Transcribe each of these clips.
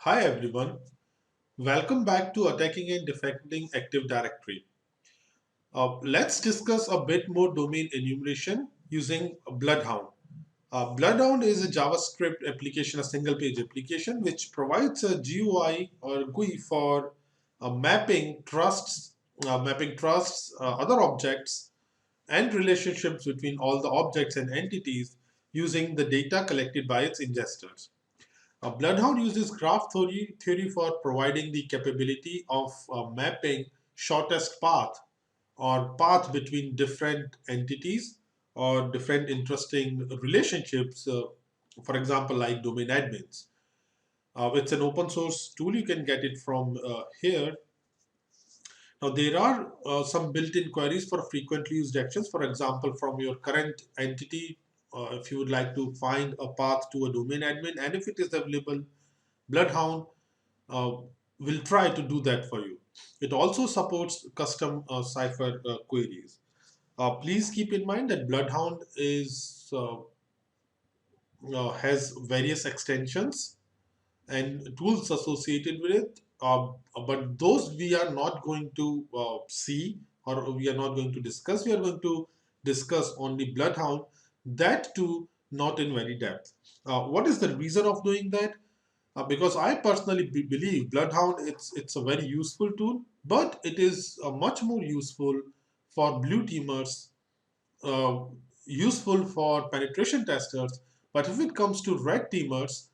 Hi everyone, welcome back to Attacking and Defending Active Directory. Let's discuss a bit more domain enumeration using BloodHound. BloodHound is a JavaScript application, a single page application, which provides a GUI or GUI for mapping trusts, other objects, and relationships between all the objects and entities using the data collected by its ingesters. Bloodhound uses graph theory for providing the capability of mapping shortest path or path between different entities or different interesting relationships, for example, like domain admins. It's an open source tool. You can get it from here. Now, there are some built-in queries for frequently used actions. For example, from your current entity, if you would like to find a path to a domain admin, and if it is available, Bloodhound uh, will try to do that for you. It also supports custom Cypher queries. Please keep in mind that Bloodhound has various extensions and tools associated with it, but those we are not going to see or we are not going to discuss. We are going to discuss only Bloodhound, that too not in very depth. What is the reason of doing that? Because I personally believe Bloodhound it's a very useful tool, but it is much more useful for blue teamers, uh, useful for penetration testers. But if it comes to red teamers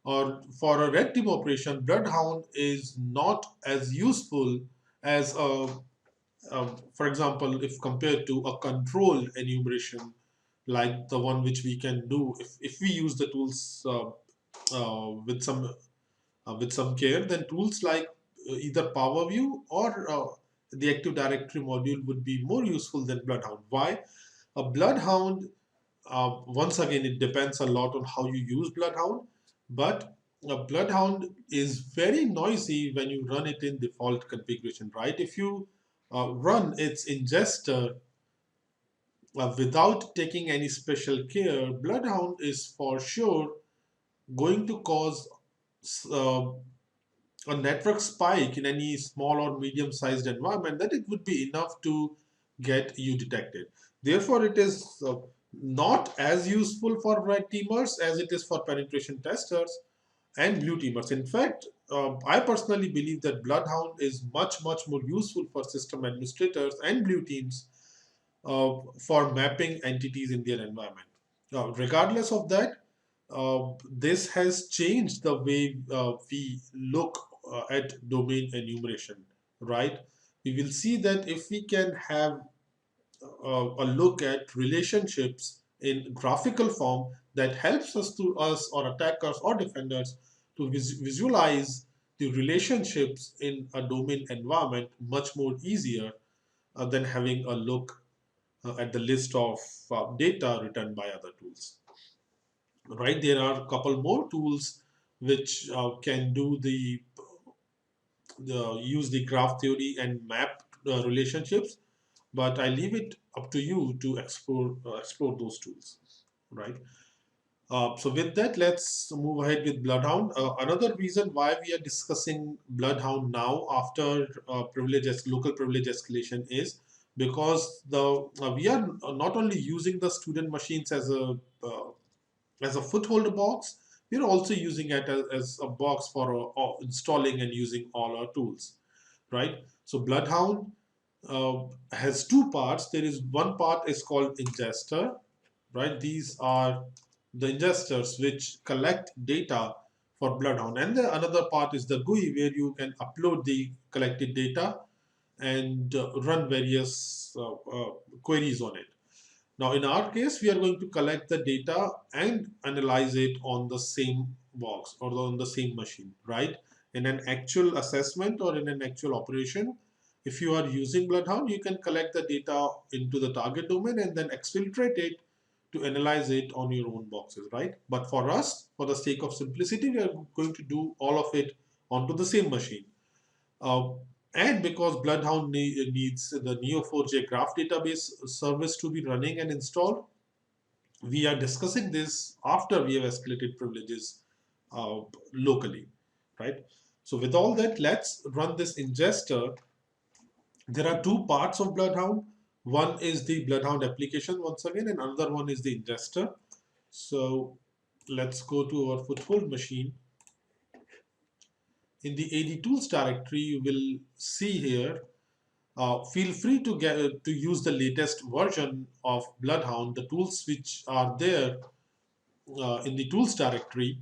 or for a red team operation, Bloodhound is not as useful as for example, if compared to a control enumeration like the one which we can do if we use the tools with some care, then tools like either PowerView or the Active Directory module would be more useful than Bloodhound. Why? A Bloodhound, once again, it depends a lot on how you use Bloodhound, but a Bloodhound is very noisy when you run it in default configuration, right? If you run its ingester without taking any special care, Bloodhound is for sure going to cause uh, a network spike in any small or medium sized environment, that it would be enough to get you detected. Therefore, it is not as useful for red teamers as it is for penetration testers and blue teamers. In fact, I personally believe that Bloodhound is much more useful for system administrators and blue teams for mapping entities in their environment. Regardless of that, this has changed the way we look at domain enumeration, right? We will see that if we can have a look at relationships in graphical form, that helps us or attackers or defenders to visualize the relationships in a domain environment much more easier than having a look at the list of data written by other tools. Right, there are a couple more tools which can do the use the graph theory and map relationships, but I leave it up to you to explore those tools, right? So with that, let's move ahead with Bloodhound. Another reason why we are discussing Bloodhound now after local privilege escalation is because the we are not only using the student machines as a foothold box, we are also using it as a box for installing and using all our tools, right? So Bloodhound has two parts. There is one part is called ingester, right? These are the ingesters which collect data for Bloodhound, and the another part is the GUI where you can upload the collected data and run various queries on it. Now, in our case, we are going to collect the data and analyze it on the same box or on the same machine, right? In an actual assessment or in an actual operation, if you are using Bloodhound, you can collect the data into the target domain and then exfiltrate it to analyze it on your own boxes, right? But for us, for the sake of simplicity, we are going to do all of it onto the same machine. Uh, and because Bloodhound needs the Neo4j graph database service to be running and installed, we are discussing this after we have escalated privileges uh, locally, right? So with all that, let's run this ingester. There are two parts of BloodHound. One is the BloodHound application once again, and another one is the ingester. So let's go to our foothold machine. In the AD tools directory, you will see here, feel free to get to use the latest version of BloodHound. The tools which are there in the tools directory,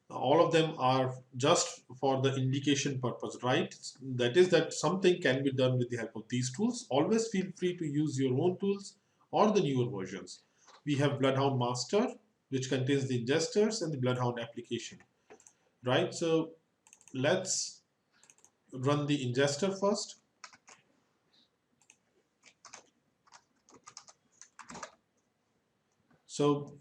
all of them are just for the indication purpose, right? That is that something can be done with the help of these tools. Always feel free to use your own tools or the newer versions. We have BloodHound Master, which contains the ingesters, and the BloodHound application, right? So let's run the ingester first. So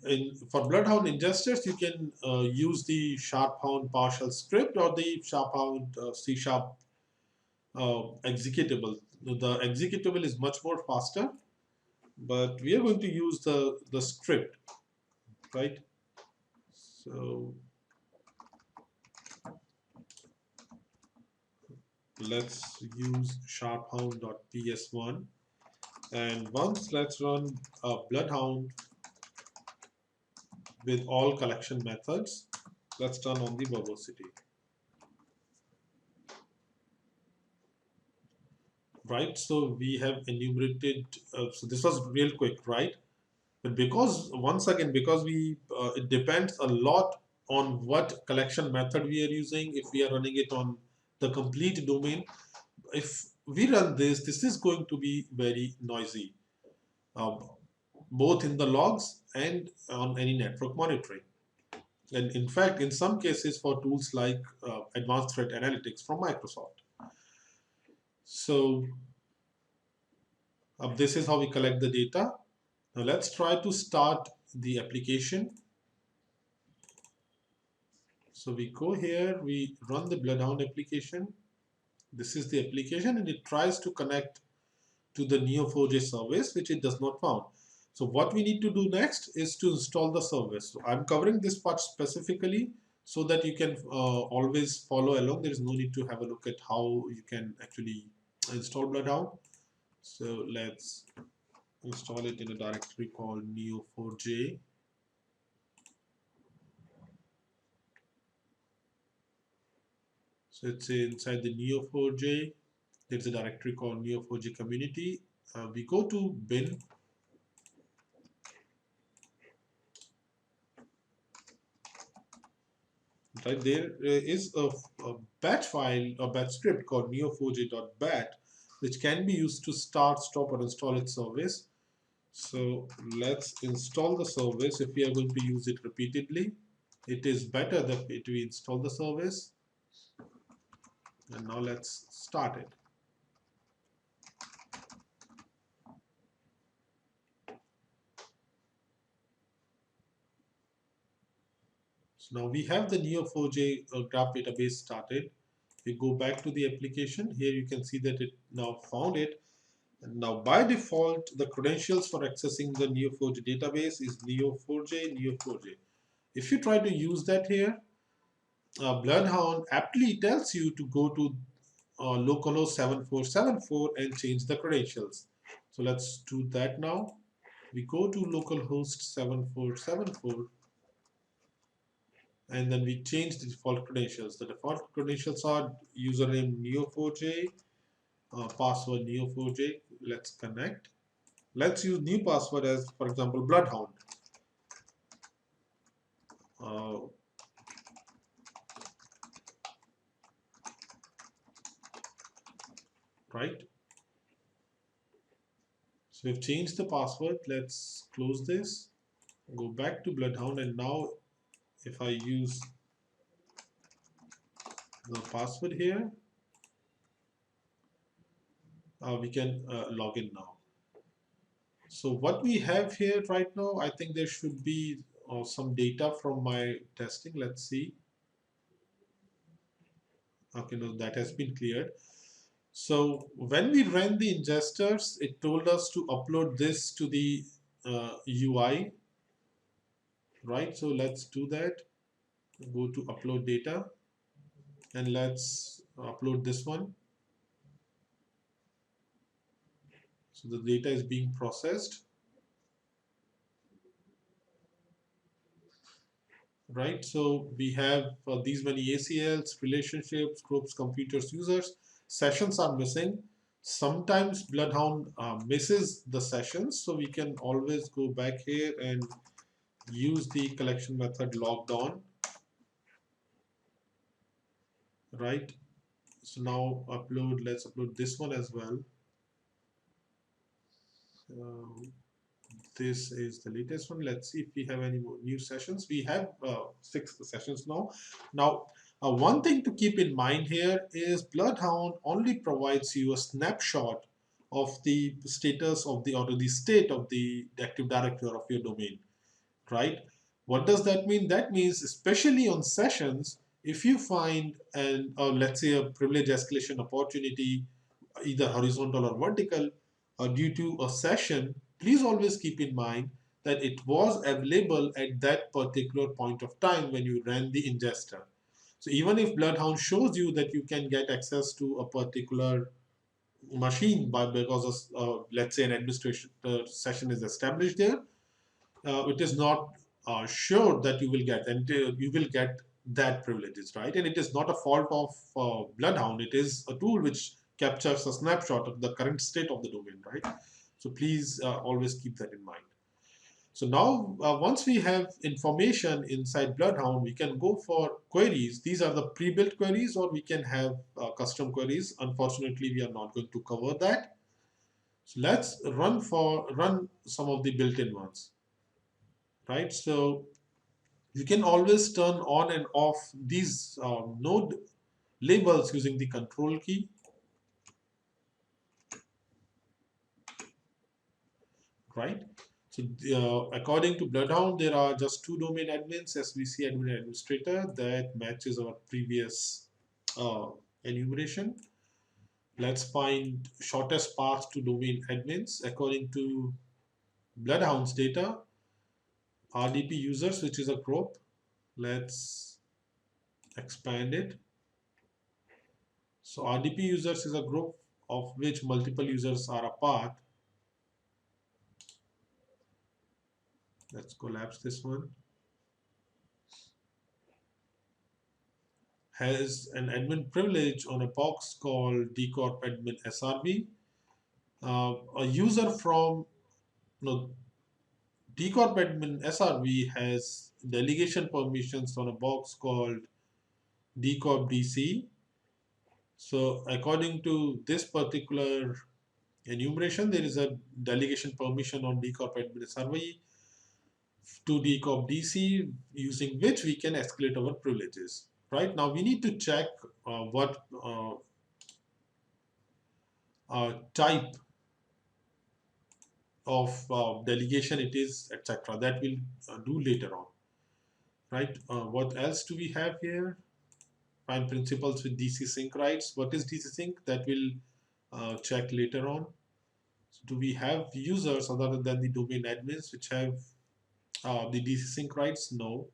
for BloodHound ingesters, you can use the SharpHound PowerShell script or the SharpHound C# executable. The executable is much more faster, but we are going to use the script, right? So let's use sharphound.ps1, and once let's run BloodHound with all collection methods. Let's turn on the verbosity. Right, so we have enumerated, so this was real quick, right? But because once again, because it depends a lot on what collection method we are using. If we are running it on the complete domain, if we run this is going to be very noisy, uh, both in the logs and on any network monitoring. And in fact, in some cases for tools like advanced threat analytics from Microsoft. So this is how we collect the data. Now let's try to start the application. So we go here, we run the BloodHound application. This is the application, and it tries to connect to the Neo4j service, which it does not found. So what we need to do next is to install the service. So I'm covering this part specifically so that you can always follow along. There is no need to have a look at how you can actually install BloodHound. So let's install it in a directory called Neo4j. So it's inside the Neo4j. There's a directory called Neo4j community. We go to bin. Right, there is a batch file, a batch script called neo4j.bat, which can be used to start, stop, or install its service. So let's install the service. If we are going to use it repeatedly, it is better that we install the service. And now let's start it. So now we have the Neo4j graph database started. We go back to the application. Here you can see that it now found it. And now by default, the credentials for accessing the Neo4j database is Neo4j, Neo4j. If you try to use that here, BloodHound aptly tells you to go to localhost 7474 and change the credentials. So let's do that now. We go to localhost 7474 and then we change the default credentials. The default credentials are username Neo4j, password Neo4j. Let's connect. Let's use new password as, for example, BloodHound. Uh, right. So we've changed the password. Let's close this. Go back to BloodHound, and now if I use the password here, we can log in now. So what we have here right now, I think there should be some data from my testing. Let's see. Okay, no, that has been cleared. So when we ran the ingesters, it told us to upload this to the UI, right? So let's do that. Go to upload data. and let's upload this one. So the data is being processed, right? So we have these many ACLs, relationships, groups, computers, users. Sessions are missing. Sometimes Bloodhound misses the sessions, so we can always go back here and use the collection method logged on, right? So now let's upload this one as well. Uh, this is the latest one. Let's see if we have any more new sessions. We have 6 sessions now. Now, one thing to keep in mind here is Bloodhound only provides you a snapshot of the status of the or the state of the Active Directory of your domain, right? What does that mean? That means, especially on sessions, if you find an, let's say, a privilege escalation opportunity, either horizontal or vertical, due to a session, please always keep in mind that it was available at that particular point of time when you ran the ingester. So even if Bloodhound shows you that you can get access to a particular machine by because of, let's say, an administration session is established there, it is not sure that you will get, and you will get that privileges, right? And it is not a fault of Bloodhound. It is a tool which captures a snapshot of the current state of the domain, right? So please always keep that in mind. So now, once we have information inside Bloodhound, we can go for queries. These are the pre-built queries, or we can have custom queries. Unfortunately, we are not going to cover that. So let's run some of the built-in ones, right? So you can always turn on and off these node labels using the control key, right? So according to Bloodhound, there are just 2 domain admins, SVC admin and administrator. That matches our previous uh, enumeration. Let's find shortest path to domain admins. According to Bloodhound's data, RDP users, which is a group, let's expand it. So RDP users is a group of which multiple users are a part. Let's collapse this one. Has an admin privilege on a box called dcorp admin SRV. A user from no, dcorp admin SRV has delegation permissions on a box called dcorp DC. So according to this particular enumeration, there is a delegation permission on dcorp admin SRV to dcorp DC, using which we can escalate our privileges. Right now, we need to check what type of delegation it is, etc. That we'll do later on. Right? What else do we have here? Find principals with DC sync rights. What is DC sync? That we'll check later on. So do we have users other than the domain admins which have the DC sync rights? No.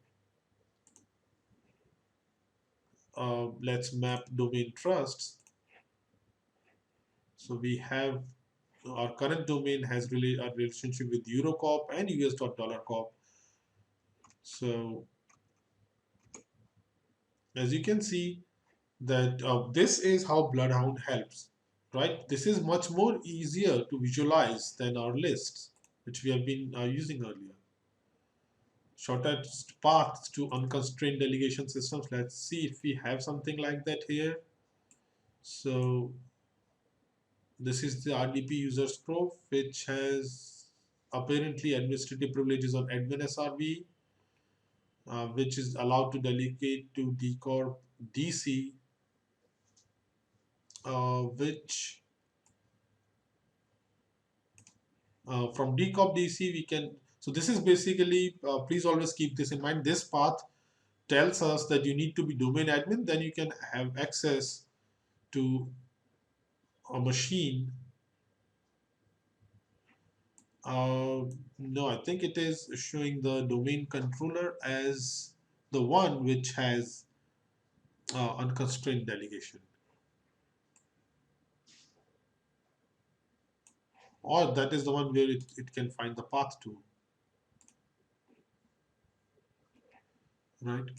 Let's map domain trusts. So we have our current domain has really a relationship with Eurocorp and US.$corp. So as you can see that this is how Bloodhound helps, right? This is much more easier to visualize than our lists, which we have been using earlier. Shortest paths to unconstrained delegation systems. Let's see if we have something like that here. So this is the RDP user scope, which has apparently administrative privileges on admin SRV, which is allowed to delegate to dcorp DC, which from dcorp DC we can. So this is basically, please always keep this in mind. This path tells us that you need to be domain admin, then you can have access to a machine. No, I think it is showing the domain controller as the one which has unconstrained delegation, or that is the one where it can find the path to, right?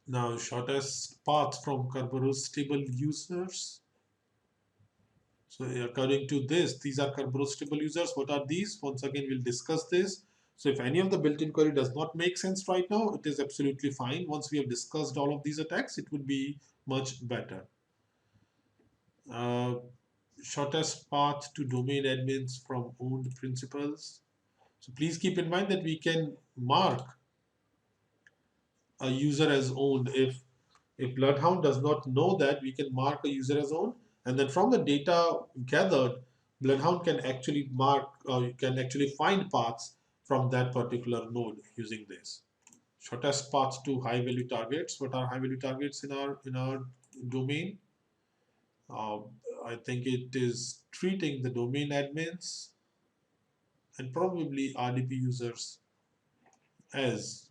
Now, shortest path from Kerberos stable users. So according to this, these are Kerberos stable users. What are these? Once again, we'll discuss this. So if any of the built-in query does not make sense right now, it is absolutely fine. Once we have discussed all of these attacks, it would be much better. Uh, Shortest path to domain admins from owned principals. So please keep in mind that we can mark a user as owned. If BloodHound does not know that, we can mark a user as owned, and then from the data gathered, BloodHound can actually mark, can actually find paths from that particular node using this. Shortest paths to high value targets. What are high value targets in our domain? Uh, I think it is treating the domain admins and probably RDP users as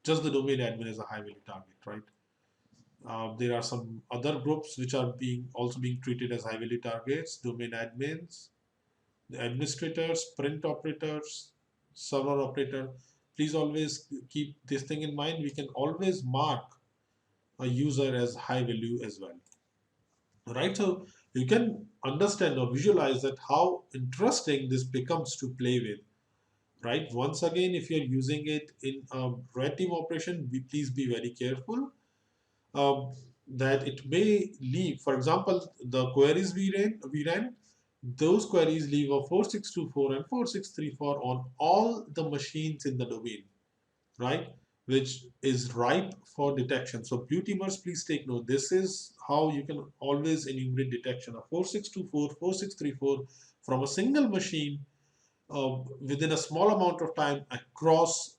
just the domain admin as a high value target, right? There are some other groups which are also being treated as high value targets: domain admins, the administrators, print operators, server operator. Please always keep this thing in mind. We can always mark a user as high value as well, right? So you can understand or visualize that how interesting this becomes to play with, right? Once again, if you're using it in a red team operation, please be very careful that it may leave. For example, the queries we ran, those queries leave a 4624 and 4634 on all the machines in the domain, right? Which is ripe for detection. So blue teamers, please take note. This is how you can always enumerate detection of 4624, 4634 from a single machine within a small amount of time across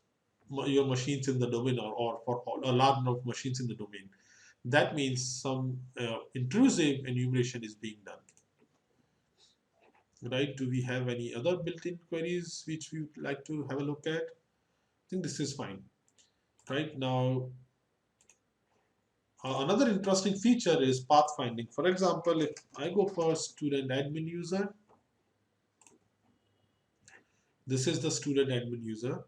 your machines in the domain, or for a large number of machines in the domain. That means some intrusive enumeration is being done, right? Do we have any other built-in queries which we would like to have a look at? I think this is fine. Right now, another interesting feature is pathfinding. For example, if I go for student admin user, this is the student admin user.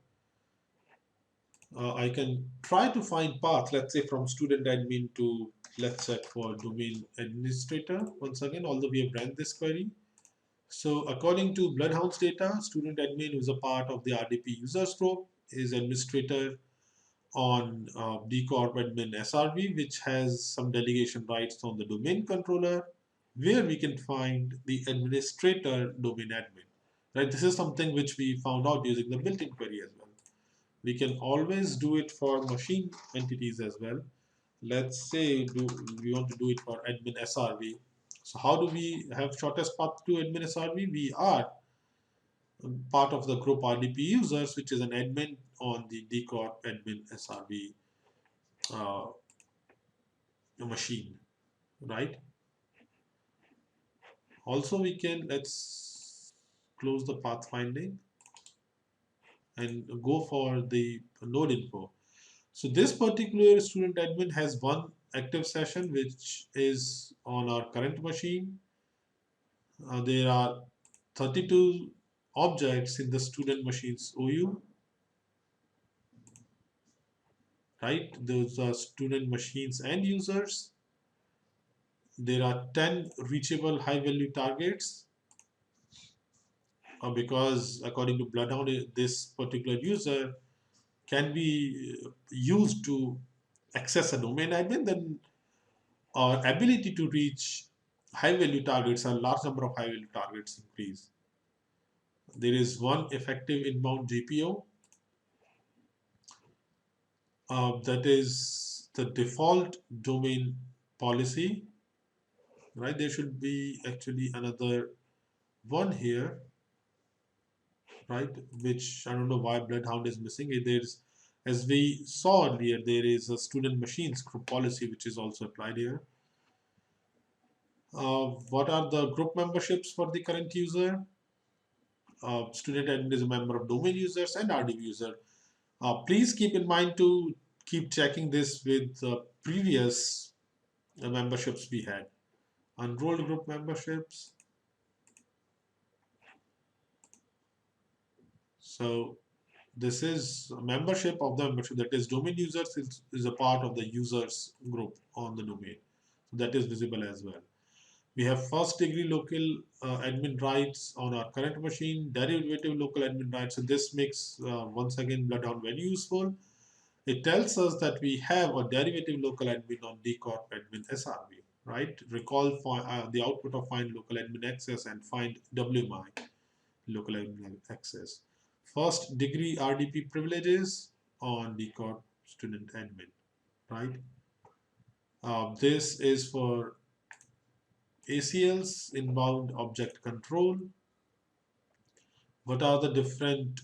I can try to find path, let's say from student admin to, let's set for domain administrator. Once again, although we have ran this query. So according to BloodHound's data, student admin, who is a part of the RDP users group, is administrator on dcorp admin SRV, which has some delegation rights on the domain controller, where we can find the administrator domain admin. Right, this is something which we found out using the built-in query as well. We can always do it for machine entities as well. Let's say we want to do it for admin SRV. So how do we have shortest path to admin SRV? We are part of the group RDP users, which is an admin on the dcorp admin SRV uh, machine, right? Also, we can, let's close the pathfinding and go for the node info. So this particular student admin has one active session which is on our current machine. There are 32 objects in the student machines OU, right? Those are student machines and users. There are 10 reachable high value targets because according to BloodHound, this particular user can be used to access a domain admin. Then our ability to reach high value targets, a large number of high value targets increase. There is one effective inbound GPO that is the default domain policy, right? There should be actually another one here, right? Which I don't know why BloodHound is missing. There's, as we saw earlier, there is a student machines group policy which is also applied here. What are the group memberships for the current user? Student admin is a member of domain users and RDB user. Please keep in mind to keep checking this with the previous memberships we had. Unrolled group memberships. So this is a membership of the membership, that is domain users is a part of the users group on the domain. So that is visible as well. We have first degree local admin rights on our current machine, derivative local admin rights. So this makes once again BloodHound very useful. It tells us that we have a derivative local admin on dcorp admin SRV, right? Recall the output of find local admin access and find WMI local admin access. First degree RDP privileges on dcorp student admin, right? This is for ACLs, inbound object control. What are the different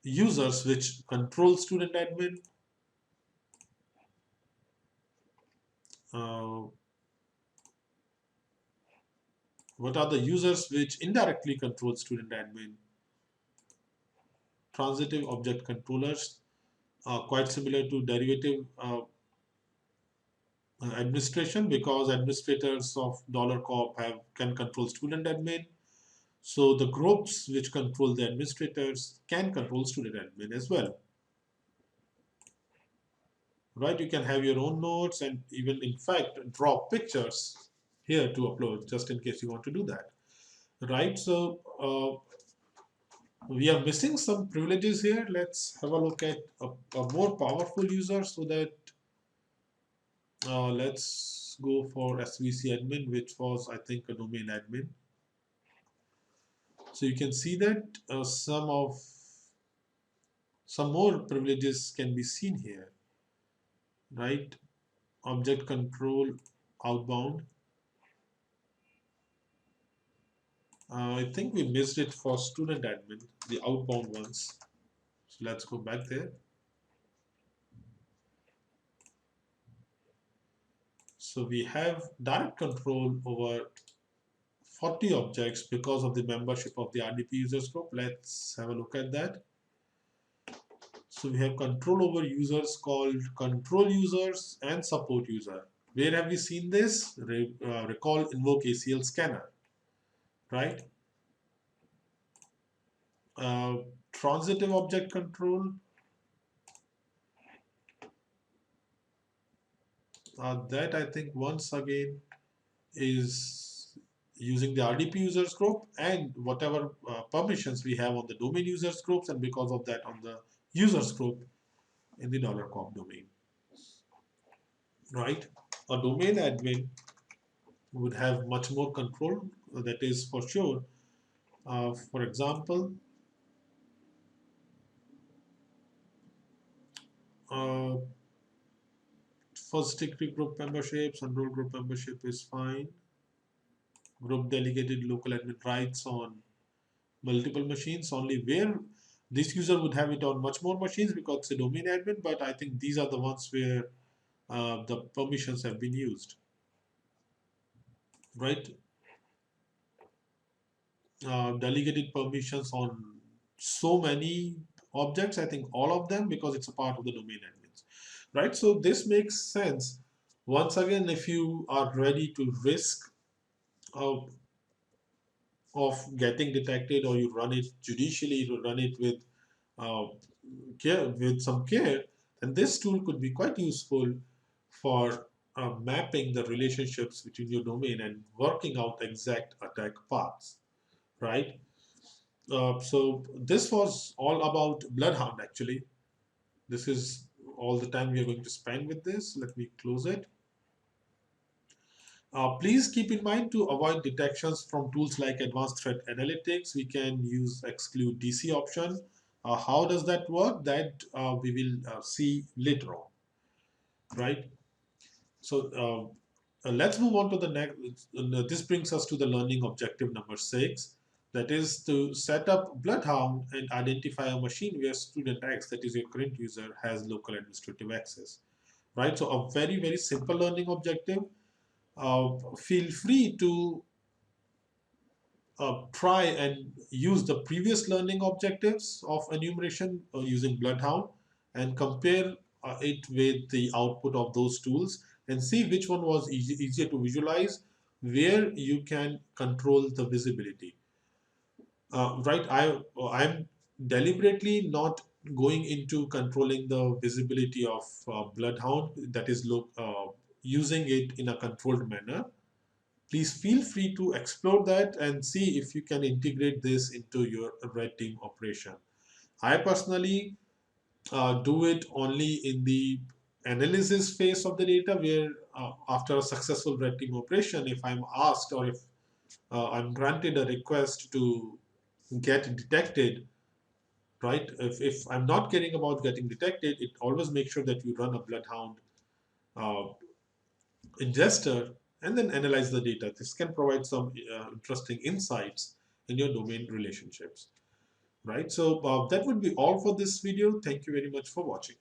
users which control student admin? Uh, what are the users which indirectly control student admin? Transitive object controllers, quite similar to derivative administration, because administrators of $corp can control student admin. So the groups which control the administrators can control student admin as well. Right, you can have your own notes and even in fact draw pictures here to upload just in case you want to do that. Right, so we are missing some privileges here. Let's have a look at a more powerful user so that let's go for SVC admin, which was I think a domain admin. So you can see that some more privileges can be seen here, right? Object control outbound. I think we missed it for student admin, the outbound ones. So let's go back there. So we have direct control over 40 objects because of the membership of the RDP users group. Let's have a look at that. So we have control over users called control users and support user. Where have we seen this? Recall invoke ACL scanner, right? Uh, Transitive object control. That I think once again is using the RDP users group and whatever permissions we have on the domain users groups, and because of that on the users group in the $corp domain, right? A domain admin would have much more control, that is for sure. For example, uh, first degree group memberships, enroll group membership is fine. Group delegated local admin rights on multiple machines, only where this user would have it on much more machines because it's a domain admin, but I think these are the ones where the permissions have been used, right? Delegated permissions on so many objects, I think all of them, because it's a part of the domain admins, right? So this makes sense. Once again, if you are ready to risk uh, of getting detected, or you run it judicially, you run it with uh, care, with some care, then this tool could be quite useful for mapping the relationships between your domain and working out exact attack paths, right? So this was all about BloodHound actually. This is all the time we are going to spend with this. Let me close it. Please keep in mind to avoid detections from tools like Advanced Threat Analytics. We can use exclude DC option. How does that work? That we will see later on, right? So let's move on to the next. This brings us to the learning objective number 6. That is to set up BloodHound and identify a machine where student X, that is your current user, has local administrative access, right? So a very, very simple learning objective. Feel free to try and use the previous learning objectives of enumeration using BloodHound and compare it with the output of those tools and see which one was easier to visualize, where you can control the visibility. Right, I'm deliberately not going into controlling the visibility of BloodHound, that is using it in a controlled manner. Please feel free to explore that and see if you can integrate this into your red team operation. I personally do it only in the analysis phase of the data, where after a successful red team operation, if I'm asked or if I'm granted a request to get detected, right? If I'm not caring about getting detected, it always makes sure that you run a BloodHound uh, ingester and then analyze the data. This can provide some interesting insights in your domain relationships, right? So that would be all for this video. Thank you very much for watching.